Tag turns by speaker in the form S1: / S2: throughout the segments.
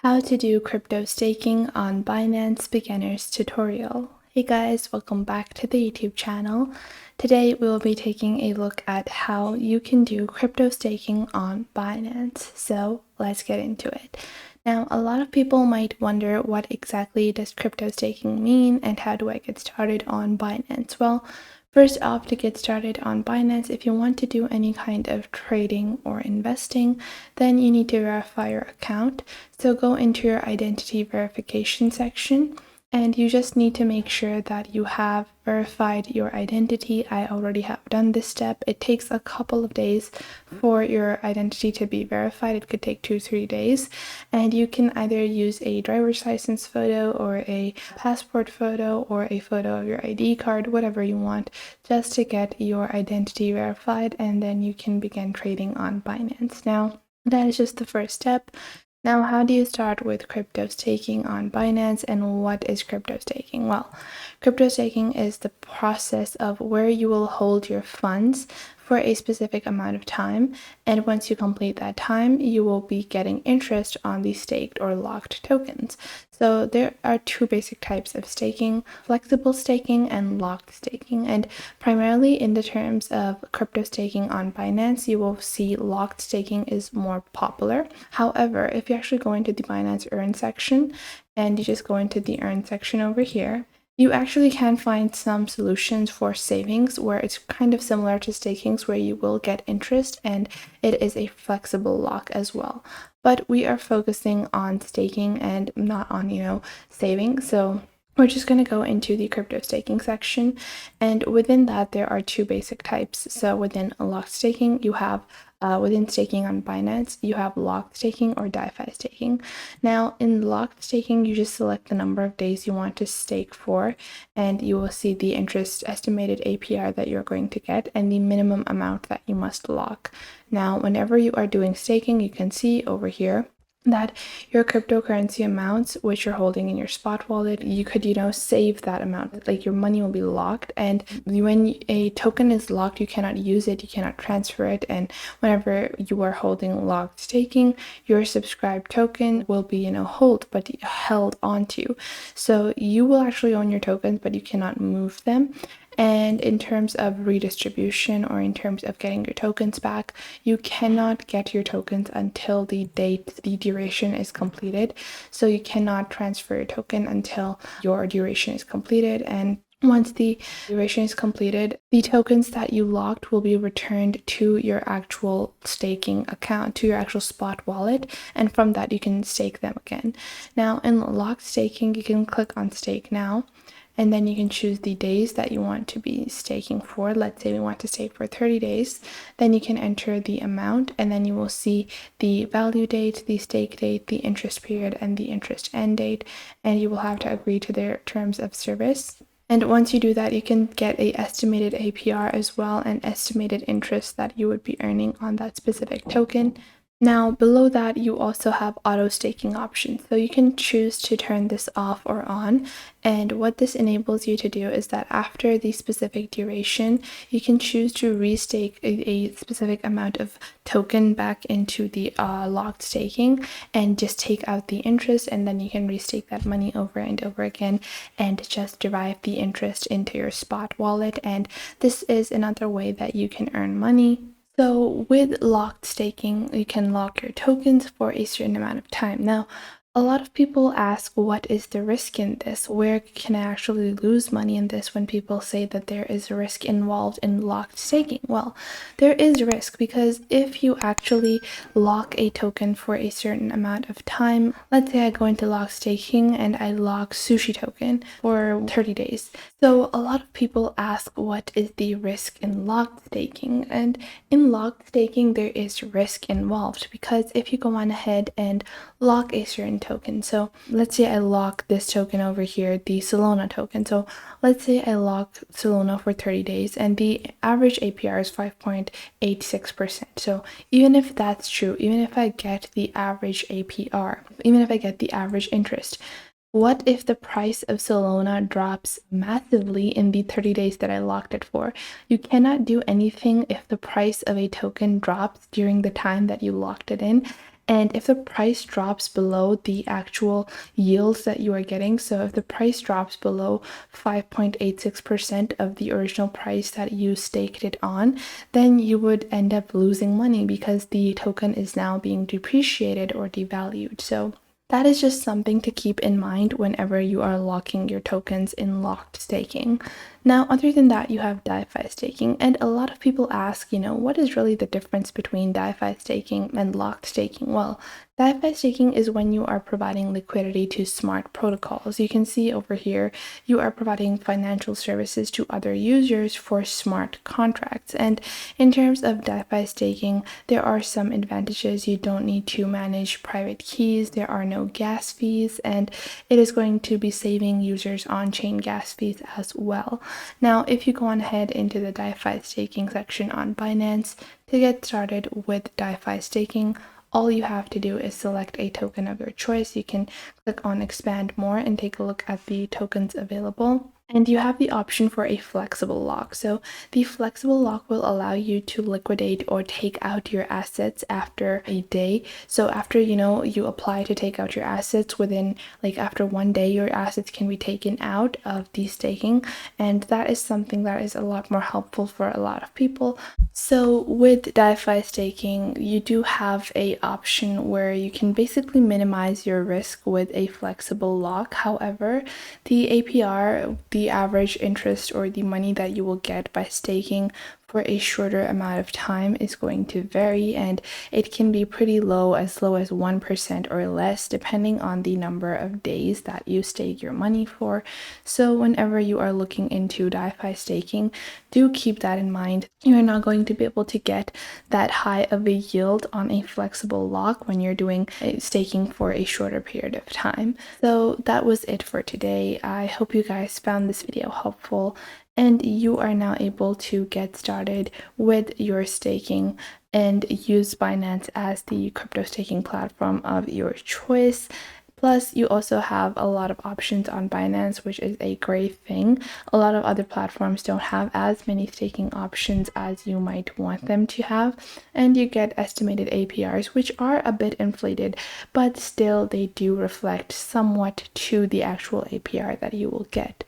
S1: How to do crypto staking on Binance beginners tutorial. Hey guys, welcome back to the YouTube channel. Today we will be taking a look at how you can do crypto staking on Binance. So let's get into it. Now, a lot of people might wonder what exactly does crypto staking mean and how do I get started on Binance? Well, first off, to get started on Binance, if you want to do any kind of trading or investing, then you need to verify your account. So go into your identity verification section and you just need to make sure that you have verified your identity. I already have done this step. It takes a couple of days for your identity to be verified. It could take 2-3 days, and you can either use a driver's license photo or a passport photo or a photo of your ID card, whatever you want, just to get your identity verified, and then you can begin trading on Binance. Now, that is just the first step. Now, how do you start with crypto staking on Binance, and what is crypto staking? Well, crypto staking is the process of where you will hold your funds for a specific amount of time, and once you complete that time, you will be getting interest on the staked or locked tokens. So there are two basic types of staking: flexible staking and locked staking. And primarily in the terms of crypto staking on Binance, you will see locked staking is more popular. However, if you actually go into the Binance Earn section and you just go into the Earn section over here, you actually can find some solutions for savings where it's kind of similar to stakings, where you will get interest and it is a flexible lock as well. But we are focusing on staking and not on, saving. So we're just going to go into the crypto staking section, and within that there are two basic types. So within locked staking, you have within staking on Binance, you have locked staking or DiFi staking. Now, in locked staking, you just select the number of days you want to stake for, and you will see the interest estimated APR that you're going to get and the minimum amount that you must lock. Now, whenever you are doing staking, you can see over here that your cryptocurrency amounts which you're holding in your spot wallet, you could save that amount. Like, your money will be locked, and when a token is locked, you cannot use it, you cannot transfer it. And whenever you are holding locked staking, your subscribed token will be held onto. So you will actually own your tokens, but you cannot move them. And in terms of redistribution, or in terms of getting your tokens back, you cannot get your tokens until the date the duration is completed. So you cannot transfer your token until your duration is completed. And once the duration is completed, the tokens that you locked will be returned to your actual staking account, to your actual spot wallet, and from that you can stake them again. Now, in locked staking, you can click on Stake Now, and then you can choose the days that you want to be staking for. Let's say we want to stake for 30 days. Then you can enter the amount, and then you will see the value date, the stake date, the interest period, and the interest end date. And you will have to agree to their terms of service. And once you do that, you can get a estimated APR as well, and estimated interest that you would be earning on that specific token. Now, below that, you also have auto staking options. So you can choose to turn this off or on. And what this enables you to do is that after the specific duration, you can choose to restake a specific amount of token back into the locked staking and just take out the interest, and then you can restake that money over and over again and just derive the interest into your spot wallet. And this is another way that you can earn money. So with locked staking, you can lock your tokens for a certain amount of time. Now, a lot of people ask, what is the risk in this? Where can I actually lose money in this when people say that there is a risk involved in locked staking? Well, there is risk, because if you actually lock a token for a certain amount of time, let's say I go into locked staking and I lock sushi token for 30 days. So a lot of people ask, what is the risk in locked staking? And in locked staking, there is risk involved, because if you go on ahead and lock a certain token, so let's say I lock this token over here, the Solana token. So let's say I lock Solana for 30 days and the average APR is 5.86%. So even if that's true, even if I get the average APR, even if I get the average interest, what if the price of Solana drops massively in the 30 days that I locked it for? You cannot do anything if the price of a token drops during the time that you locked it in. And if the price drops below the actual yields that you are getting, so if the price drops below 5.86% of the original price that you staked it on, then you would end up losing money because the token is now being depreciated or devalued. So that is just something to keep in mind whenever you are locking your tokens in locked staking. Now, other than that, you have DiFi staking, and a lot of people ask, what is really the difference between DiFi staking and locked staking? Well, DiFi staking is when you are providing liquidity to smart protocols. You can see over here, you are providing financial services to other users for smart contracts. And in terms of DiFi staking, there are some advantages. You don't need to manage private keys, there are no gas fees, and it is going to be saving users on-chain gas fees as well. Now, if you go on ahead into the DiFi staking section on Binance, to get started with DiFi staking, all you have to do is select a token of your choice. You can click on expand more and take a look at the tokens available. And you have the option for a flexible lock. So the flexible lock will allow you to liquidate or take out your assets after a day. So after, you apply to take out your assets within, after 1 day, your assets can be taken out of the staking. And that is something that is a lot more helpful for a lot of people. So with DiFi staking, you do have a option where you can basically minimize your risk with a flexible lock. However, the APR, the average interest or the money that you will get by staking for a shorter amount of time is going to vary, and it can be pretty low as 1% or less depending on the number of days that you stake your money for. So whenever you are looking into DiFi staking, do keep that in mind. You're not going to be able to get that high of a yield on a flexible lock when you're doing staking for a shorter period of time. So that was it for today. I hope you guys found this video helpful and you are now able to get started with your staking and use Binance as the crypto staking platform of your choice. Plus, you also have a lot of options on Binance, which is a great thing. A lot of other platforms don't have as many staking options as you might want them to have, and you get estimated APRs, which are a bit inflated, but still they do reflect somewhat to the actual APR that you will get.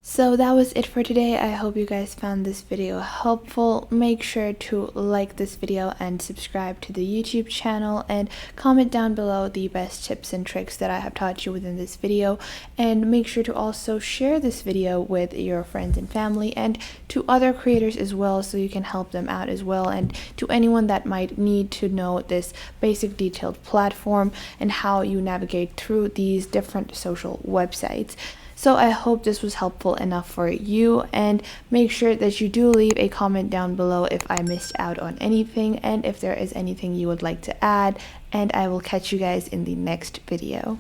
S1: So that was it for today. I hope you guys found this video helpful. Make sure to like this video and subscribe to the YouTube channel, and comment down below the best tips and tricks that I have taught you within this video. And make sure to also share this video with your friends and family and to other creators as well, so you can help them out as well, and to anyone that might need to know this basic detailed platform and how you navigate through these different social websites. So I hope this was helpful enough for you, and make sure that you do leave a comment down below if I missed out on anything and if there is anything you would like to add, and I will catch you guys in the next video.